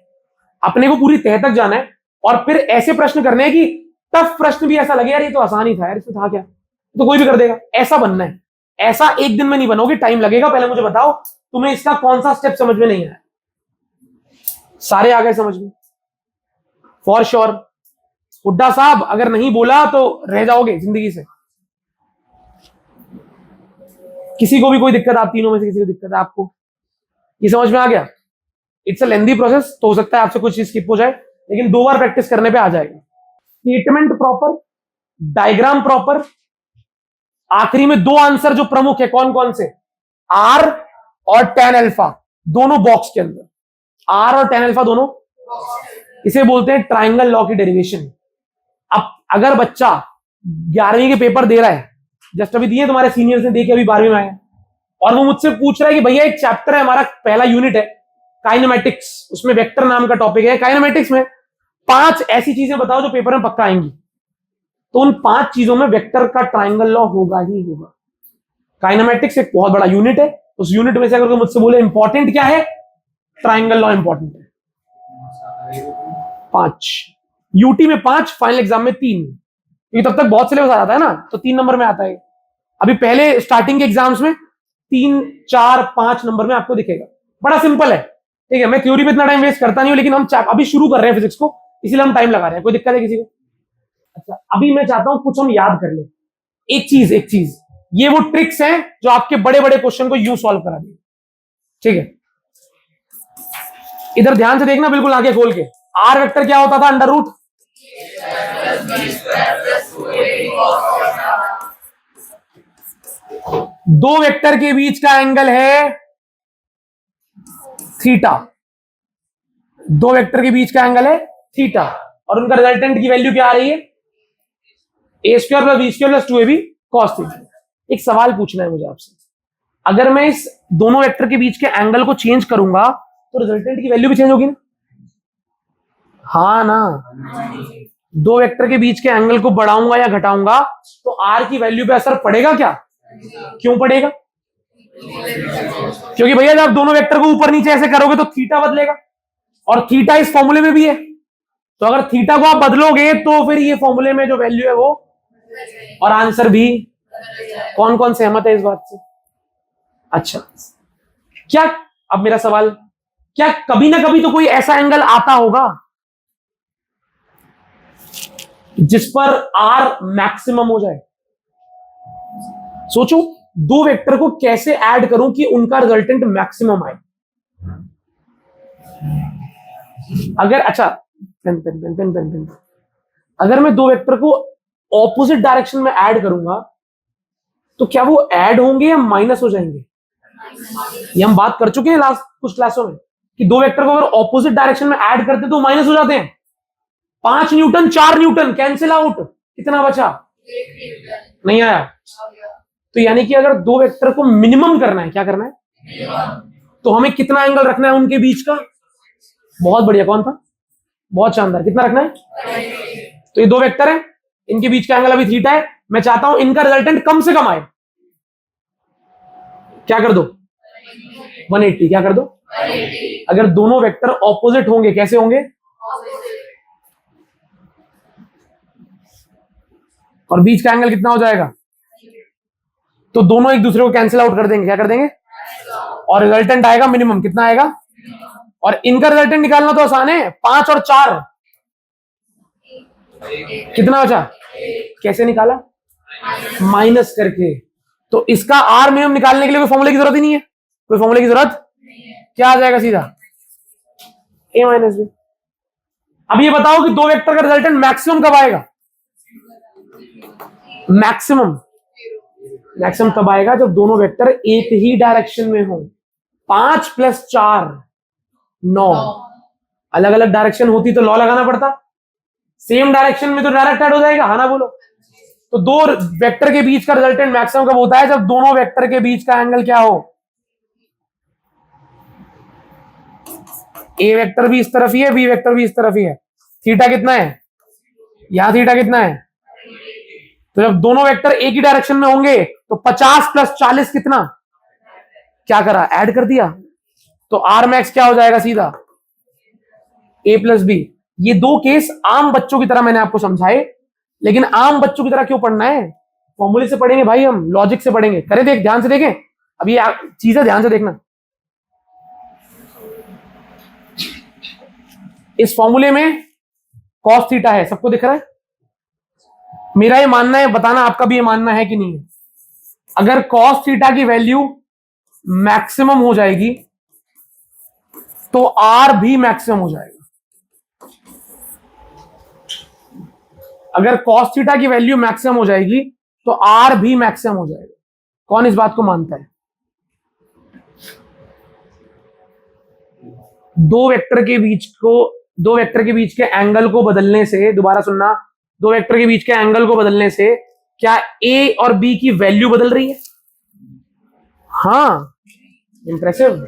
अपने को पूरी तह तक जाना है और फिर ऐसे प्रश्न करने हैं कि टफ प्रश्न भी ऐसा लगे यार ये तो आसान ही था यार, इसमें था क्या, तो कोई भी कर देगा। ऐसा बनना है। ऐसा एक दिन में नहीं बनोगे, टाइम लगेगा। पहले मुझे बताओ तुम्हें इसका कौन सा स्टेप समझ में नहीं आया? सारे आ गए समझ में? For sure. हुड्डा साहब अगर नहीं बोला तो रह जाओगे जिंदगी से। किसी को भी कोई दिक्कत, आप तीनों में से किसी को दिक्कत है? आपको ये समझ में आ गया? इट्स अ लेंथी प्रोसेस, तो हो सकता है आपसे कुछ चीज स्किप हो जाए, लेकिन दो बार प्रैक्टिस करने पे आ जाएगा। स्टेटमेंट प्रॉपर, डायग्राम प्रॉपर, आखिरी में दो आंसर जो प्रमुख है, कौन कौन से? आर और tan अल्फा, दोनों बॉक्स के अंदर। आर और tan अल्फा दोनों, इसे बोलते हैं ट्राइंगल लॉ की डेरिवेशन। अब अगर बच्चा 11वीं के पेपर दे रहा है, जस्ट अभी दिए तुम्हारे सीनियर्स ने, देखे अभी 12वीं में आया, और वो मुझसे पूछ रहा है कि भैया एक चैप्टर है हमारा, पहला यूनिट है काइनेमेटिक्स, उसमें वेक्टर नाम का टॉपिक है। काइनेमेटिक्स में 5 ऐसी चीजें बताओ जो पेपर में पक्का आएंगी, तो उन 5 चीजों में वेक्टर का ट्राइंगल लॉ होगा ही होगा। काइनेमेटिक्स एक बहुत बड़ा यूनिट है, उस यूनिट में से अगर मुझसे बोले इंपॉर्टेंट क्या है, ट्राइंगल लॉ इंपॉर्टेंट है। 5 यूटी में 5, फाइनल एग्जाम में 3, क्योंकि तब तक बहुत सिलेबस आ जाता है ना, तो 3 नंबर में आता है। अभी पहले स्टार्टिंग के एग्जाम्स में 3, 4, 5 नंबर में आपको दिखेगा। बड़ा सिंपल है। ठीक है, मैं थ्योरी पे इतना टाइम वेस्ट करता नहीं हूं, लेकिन हम अभी शुरू कर रहे हैं फिजिक्स को, इसीलिए हम टाइम लगा रहे हैं। कोई दिक्कत है किसी को? अच्छा, अभी मैं चाहता हूं कुछ हम याद कर ले। एक चीज, ये वो ट्रिक्स हैं जो आपके बड़े बड़े क्वेश्चन को यूं सॉल्व करा देंगे। ठीक है, इधर ध्यान से देखना, बिल्कुल आंखें खोल के। आर वेक्टर क्या होता था? अंडर रूट दो वेक्टर के बीच का एंगल है थीटा, दो वेक्टर के बीच का एंगल है थीटा, और उनका रिजल्टेंट की वैल्यू क्या आ रही है? A square plus B square plus 2ab cos theta. एक सवाल पूछना है मुझे आपसे, अगर मैं इस दोनों वेक्टर के बीच के एंगल को चेंज करूंगा तो रिजल्टेंट की वैल्यू भी चेंज होगी ना? हाँ ना? दो वेक्टर के बीच के एंगल को बढ़ाऊंगा या घटाऊंगा तो आर की वैल्यू पे असर पड़ेगा क्या? क्यों पड़ेगा? क्योंकि भैया जब दोनों वेक्टर को ऊपर नीचे ऐसे करोगे तो थीटा बदलेगा, और थीटा इस फॉर्मूले में भी है, तो अगर थीटा को आप बदलोगे तो फिर ये फॉर्मूले में जो वैल्यू है वो, और आंसर भी। कौन कौन सहमत है इस बात से? अच्छा, क्या, अब मेरा सवाल, क्या कभी ना कभी तो कोई ऐसा एंगल आता होगा जिस पर आर मैक्सिमम हो जाए? सोचो, दो वेक्टर को कैसे ऐड करूं कि उनका रिजल्टेंट मैक्सिमम आए। अगर, अच्छा, पेन, अगर मैं दो वेक्टर को ऑपोजिट डायरेक्शन में ऐड करूंगा तो क्या वो ऐड होंगे या माइनस हो जाएंगे? ये हम बात कर चुके हैं लास्ट कुछ क्लासों में कि दो वेक्टर को अगर ऑपोजिट डायरेक्शन में ऐड करते तो माइनस हो जाते हैं। 5 न्यूटन 4 न्यूटन कैंसिल आउट, कितना बचा? नहीं आया। तो यानी कि अगर दो वेक्टर को मिनिमम करना है, क्या करना है? तो हमें कितना एंगल रखना है उनके बीच का? बहुत बढ़िया, कौन था? बहुत शानदार। कितना रखना है? तो ये दो वेक्टर है, इनके बीच का एंगल अभी थीटा है, मैं चाहता हूं इनका रिजल्टेंट कम से कम आए। क्या कर दो? 180। क्या कर दो? अगर दोनों वेक्टर ऑपोजिट होंगे, कैसे होंगे? और बीच का एंगल कितना हो जाएगा? तो दोनों एक दूसरे को कैंसिल आउट कर देंगे। क्या कर देंगे? और रिजल्टेंट आएगा मिनिमम। कितना आएगा? और इनका रिजल्टेंट निकालना तो आसान है, 5 और 4 कितना बचा? कैसे निकाला? माइनस करके। तो इसका आर मिनिमम निकालने के लिए कोई फॉर्मूले की जरूरत ही नहीं है, कोई फॉर्मूले की जरूरत। क्या आ जाएगा सीधा? ए माइनस बी। अब ये बताओ कि दो वेक्टर का रिजल्टेंट मैक्सिमम कब आएगा? मैक्सिमम तब आएगा जब दोनों वेक्टर एक ही डायरेक्शन में हो। 5 + 4 9। अलग अलग डायरेक्शन होती तो लॉ लगाना पड़ता, सेम डायरेक्शन में तो डायरेक्ट ऐड हो जाएगा। हाँ ना बोलो। तो दो वेक्टर के बीच का रिजल्टेंट मैक्सिमम कब होता है? जब दोनों वेक्टर के बीच का एंगल क्या हो? ए वेक्टर भी इस तरफ ही है, बी वेक्टर भी इस तरफ ही है। थीटा कितना है? यहां थीटा कितना है? तो जब दोनों वेक्टर एक ही डायरेक्शन में होंगे तो 50 + 40 कितना? क्या करा? ऐड कर दिया। तो आर मैक्स क्या हो जाएगा? सीधा ए + बी। ये दो केस आम बच्चों की तरह मैंने आपको समझाए, लेकिन आम बच्चों की तरह क्यों पढ़ना है? फॉर्मूले से पढ़ेंगे भाई, हम लॉजिक से पढ़ेंगे। करें देख, ध्यान से देखें। अब ये चीजें ध्यान से देखना। इस फॉर्मूले में कॉस थीटा है, सबको दिख रहा है? मेरा ये मानना है, बताना आपका भी ये मानना है कि नहीं है। अगर कॉस थीटा की वैल्यू मैक्सिमम हो जाएगी तो आर भी मैक्सिमम हो जाएगा। अगर कॉस थीटा की वैल्यू मैक्सिमम हो जाएगी तो आर भी मैक्सिमम हो जाएगा। कौन इस बात को मानता है? दो वेक्टर के बीच के एंगल को बदलने से, दोबारा सुनना, दो वेक्टर के बीच के एंगल को बदलने से क्या ए और बी की वैल्यू बदल रही है? हाँ, इंप्रेसिव।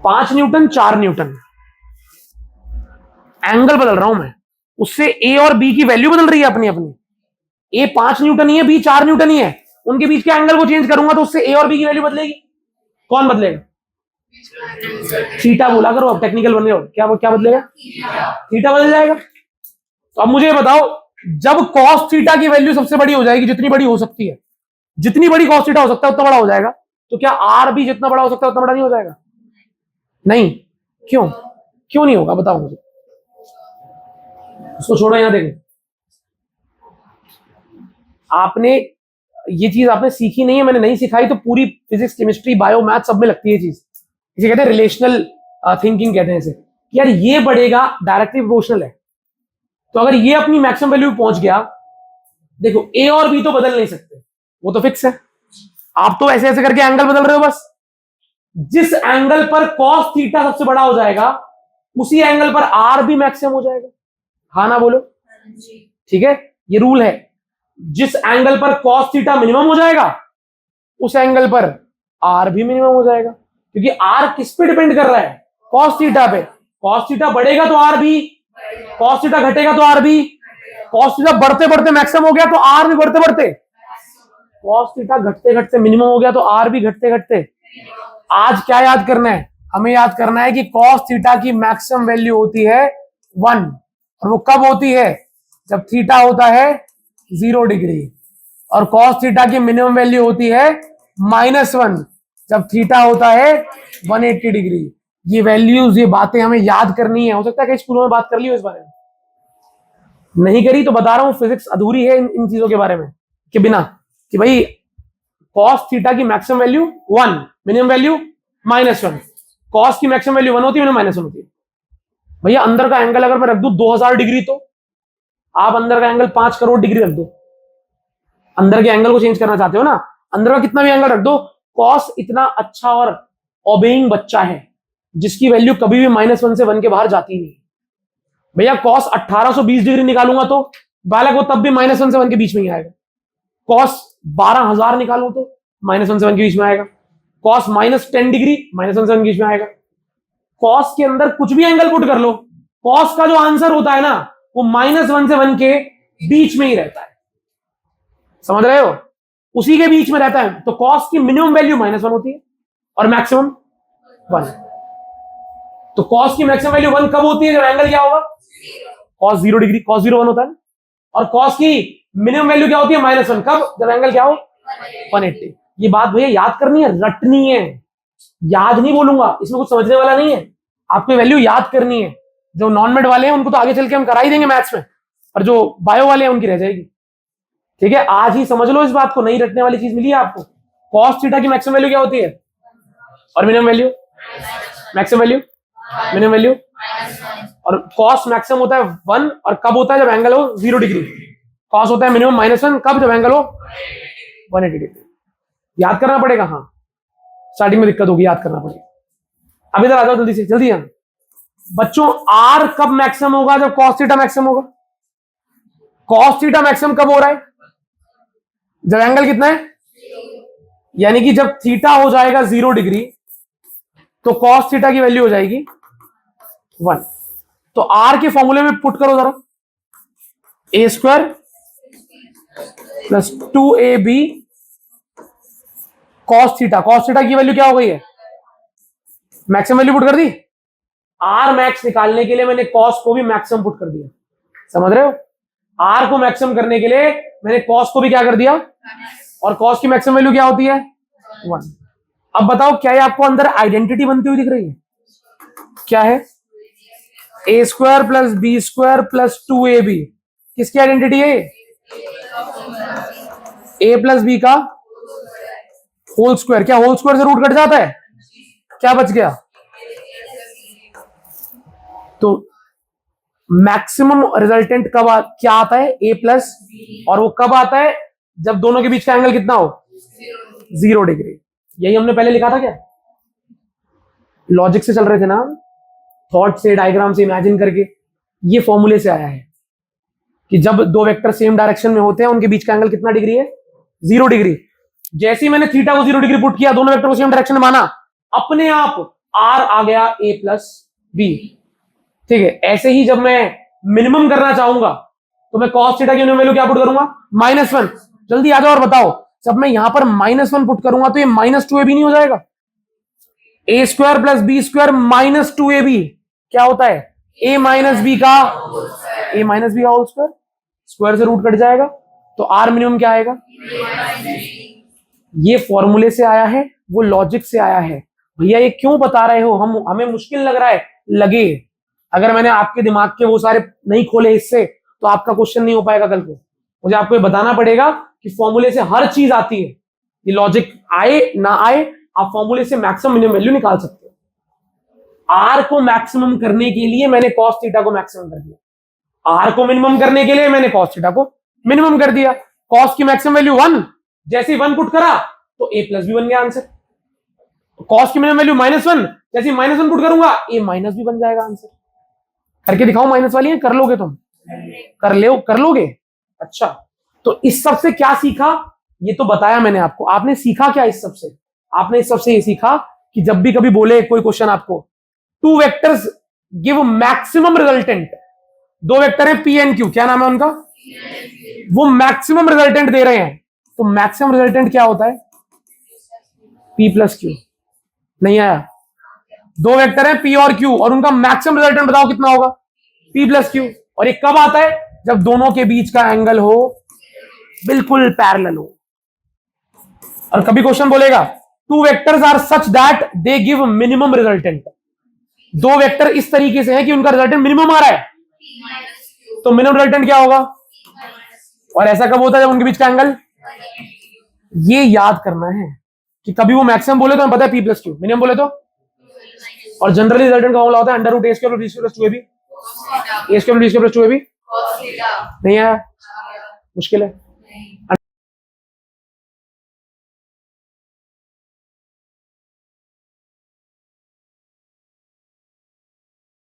5 न्यूटन 4 न्यूटन एंगल बदल रहा हूं मैं, उससे ए और बी की वैल्यू बदल रही है अपनी अपनी। ए 5 न्यूटन ही है, बी 4 न्यूटन ही है। उनके बीच के एंगल को चेंज करूंगा तो उससे ए और बी की वैल्यू बदलेगी। कौन बदलेगा? थीटा बोला करो, अब टेक्निकल बन गए हो। क्या बदलेगा? थीटा बदल जाएगा। तो अब मुझे बताओ, जब कॉस थीटा की वैल्यू सबसे बड़ी हो जाएगी, जितनी बड़ी हो सकती है, जितनी बड़ी कॉस थीटा हो सकता है उतना बड़ा हो जाएगा, तो क्या आर भी जितना बड़ा हो सकता है उतना बड़ा नहीं हो जाएगा? नहीं। क्यों नहीं होगा? बताओ मुझे। उसको छोड़ो, यहां देखो। आपने ये चीज आपने सीखी नहीं है, मैंने नहीं सिखाई, तो पूरी फिजिक्स, केमिस्ट्री, बायो, मैथ सब में लगती है चीज। इसे कहते हैं रिलेशनल थिंकिंग, कहते हैं इसे। यार ये बढ़ेगा, डायरेक्टली प्रोपोर्शनल है। तो अगर ये अपनी मैक्सिमम वैल्यू पहुंच गया, देखो ए और बी तो बदल नहीं सकते, वो तो फिक्स है। आप तो ऐसे ऐसे करके एंगल बदल रहे हो बस। जिस एंगल पर कॉस थीटा सबसे बड़ा हो जाएगा, उसी एंगल पर आर भी मैक्सिमम हो जाएगा। हाँ ना बोलो। ठीक है, ये रूल है। जिस एंगल पर कॉस थीटा मिनिमम हो जाएगा, उस एंगल पर आर भी मिनिमम हो जाएगा। क्योंकि आर किस पे डिपेंड कर रहा है? कॉस थीटा पे। कॉस थीटा बढ़ेगा तो आर भी, कॉस थीटा घटेगा तो आर भी। कॉस थीटा बढ़ते बढ़ते मैक्सिमम हो गया तो आर भी बढ़ते बढ़ते, कॉस थीटा घटते घटते मिनिमम हो गया तो आर भी घटते घटते। आज क्या याद करना है? हमें याद करना है कि कॉस थीटा की मैक्सिमम वैल्यू होती है 1, और वो कब होती है? जब थीटा होता है 0 डिग्री। और कॉस थीटा की मिनिमम वैल्यू होती है -1, जब थीटा होता है 180 डिग्री। ये वैल्यूज, ये बातें हमें याद करनी है। हो सकता है कई स्कूलों में बात कर ली हो इस बारे में, नहीं करी तो बता रहा हूं, फिजिक्स अधूरी है इन चीजों के बारे में के बिना। कि भाई कॉस थीटा की maximum value 1, minimum value -1। Cos की मैक्सिमम वैल्यू 1 होती है, मिनिमम -1 होती है। भैया अंदर का एंगल अगर मैं रख दूं 2000 डिग्री, तो आप अंदर का एंगल 5 करोड़ डिग्री रख दो। अंदर के एंगल को चेंज करना चाहते हो ना, अंदर का कितना भी एंगल रख दो। कॉस इतना अच्छा और ओबेइंग बच्चा है जिसकी वैल्यू कभी भी -1 से 1 के बाहर जाती नहीं। भैया कॉस 1820 डिग्री निकालूंगा तो बालक वो तब भी -1 से 1 के बीच में ही आएगा। कॉस 12000 निकालूं तो -1 से 1 के बीच में आएगा। कॉस -10 डिग्री -1 से 1 के बीच में आएगा। कॉस के अंदर कुछ भी एंगल पुट कर लो, कॉस का जो आंसर होता है ना, वो -1 से 1 के बीच में ही रहता है। समझ रहे हो? उसी के बीच में रहता है। तो कॉस की मिनिमम वैल्यू -1 होती है और मैक्सिमम 1। तो कॉस की मैक्सिमम वैल्यू 1 कब होती है? जब एंगल क्या होगा? कॉस 0 डिग्री, कॉस 0 1 होता है। और कॉस की मिनिमम वैल्यू क्या होती है? -1 कब? जब एंगल क्या हो? 180। ये बात भैया याद करनी है, रटनी है। याद नहीं बोलूंगा, इसमें कुछ समझने वाला नहीं है। आपको वैल्यू याद करनी है। जो नॉन मेड वाले हैं उनको तो आगे चल के हम करा ही देंगे मैथ्स में, और जो बायो वाले हैं उनकी रह जाएगी। ठीक है, आज ही समझ लो इस बात को, नहीं रटने वाली चीज मिली है आपको। कॉस थीटा की मैक्सिमम वैल्यू क्या होती है और minimum value? Maximum value minimum value, और कॉस मैक्सिमम होता है 1, और कब होता है जब एंगल हो 0 डिग्री। कॉस होता है मिनिमम -1 कब, जब एंगल हो 180 डिग्री। याद करना पड़ेगा, हाँ स्टार्टिंग में दिक्कत होगी, याद करना पड़ेगा। अब इधर आ जाओ जल्दी से, जल्दी यहाँ बच्चों, आर कब मैक्सिमम होगा, जब कॉस थीटा मैक्सिमम होगा। कॉस थीटा मैक्सिमम कब हो रहा है, जब एंगल कितना है, यानी कि जब थीटा हो जाएगा 0 डिग्री तो कॉस थीटा की वैल्यू हो जाएगी 1। तो आर के फॉर्मूले में पुट करो जरा, a² + 2ab cos theta. Cos theta की वैल्यू क्या हो गई है, मैक्सिमम वैल्यू पुट कर दी। आर मैक्स निकालने के लिए मैंने कॉस को भी मैक्सिमम पुट कर दिया, समझ रहे हो। आर को मैक्सिमम करने के लिए मैंने कॉस को भी क्या कर दिया, और कॉस की मैक्सिमम वैल्यू क्या होती है 1। अब बताओ क्या ये आपको अंदर आइडेंटिटी बनती हुई दिख रही है, क्या है, a² + b² + 2ab किसकी आइडेंटिटी है, a + b का होल स्क्वायर। क्या होल स्क्वायर से रूट कट जाता है, क्या बच गया। तो मैक्सिमम रिजल्टेंट कब क्या आता है, a+, और वो कब आता है, जब दोनों के बीच का एंगल कितना हो 0 डिग्री। यही हमने पहले लिखा था, क्या लॉजिक से चल रहे थे ना, थॉट से, डायग्राम से, इमेजिन करके। ये फॉर्मूले से आया है कि जब दो वेक्टर सेम डायरेक्शन में होते हैं उनके बीच का एंगल कितना डिग्री है, 0 डिग्री। जैसे ही मैंने थीटा को 0 डिग्री पुट किया, दोनों वेक्टर को सेम डायरेक्शन में माना, अपने आप आर आ गया a + b। ठीक है, ऐसे ही जब मैं मिनिमम करना चाहूंगा तो मैं cos थीटा की मिनिमम वैल्यू क्या पुट करूंगा, -1। जल्दी आ जाओ और बताओ, जब मैं यहां पर -1 पुट करूंगा तो ये -2ab नहीं हो जाएगा। a² + b² - 2ab क्या होता है, a - b का होल स्क्वायर, स्क्वायर से रूट कट जाएगा, तो आर मिनिमम क्या आएगा। ये फॉर्मूले से आया है, वो लॉजिक से आया है। भैया ये क्यों बता रहे हो, हमें मुश्किल लग रहा है, लगे। अगर मैंने आपके दिमाग के वो सारे नहीं खोले हिस्से तो आपका क्वेश्चन नहीं हो पाएगा कल को। मुझे आपको ये बताना पड़ेगा कि फॉर्मूले से हर चीज आती है, ये लॉजिक आए ना आए, आप फॉर्मूले से मैक्सिमम मिनिमम वैल्यू निकाल सकते हो। आर को मैक्सिमम करने के लिए मैंने कॉस थीटा को मैक्सिमम कर दिया, आर को मिनिमम करने के लिए मैंने कॉस थीटा को मिनिमम कर दिया। कॉस की मैक्सिमम वैल्यू 1, जैसे 1 पुट करा तो a + b बन गया आंसर। कॉस की मिनिमम वैल्यू -1, जैसे -1 पुट करूंगा a - b बन जाएगा आंसर। करके दिखाओ, माइनस वाली है, कर लोगे तुम, कर लोगे। अच्छा, तो इस सब से क्या सीखा, ये तो बताया मैंने आपको। आपने सीखा क्या इस सब से, आपने इस सब से ये सीखा कि जब भी कभी बोले कोई क्वेश्चन आपको, 2 vectors give maximum resultant, 2 vector हैं P and Q, क्या नाम है उनका, वो मैक्सिमम रिजल्टेंट दे रहे हैं, तो मैक्सिमम रिजल्टेंट क्या होता है, P + Q। नहीं आया, 2 वेक्टर हैं P और Q और उनका मैक्सिमम रिजल्टेंट बताओ कितना होगा, P + Q। और ये कब आता है, जब दोनों के बीच का एंगल हो बिल्कुल पैरेलल हो। और कभी क्वेश्चन बोलेगा 2 vectors are such that they give minimum resultant, 2 vector इस तरीके से हैं कि उनका रिजल्टेंट मिनिमम आ रहा है, तो मिनिमम रिजल्टेंट क्या होगा। और ऐसा कब होता है, जब उनके बीच का एंगल, ये याद करना है कि कभी वो मैक्सिमम बोले तो हमें पता है P + Q, मिनिमम बोले तो, और जनरली रिजल्टेंट का फॉर्मूला होता है √a² + b² + 2ab, a² + b² + 2ab। नहीं आया, मुश्किल है।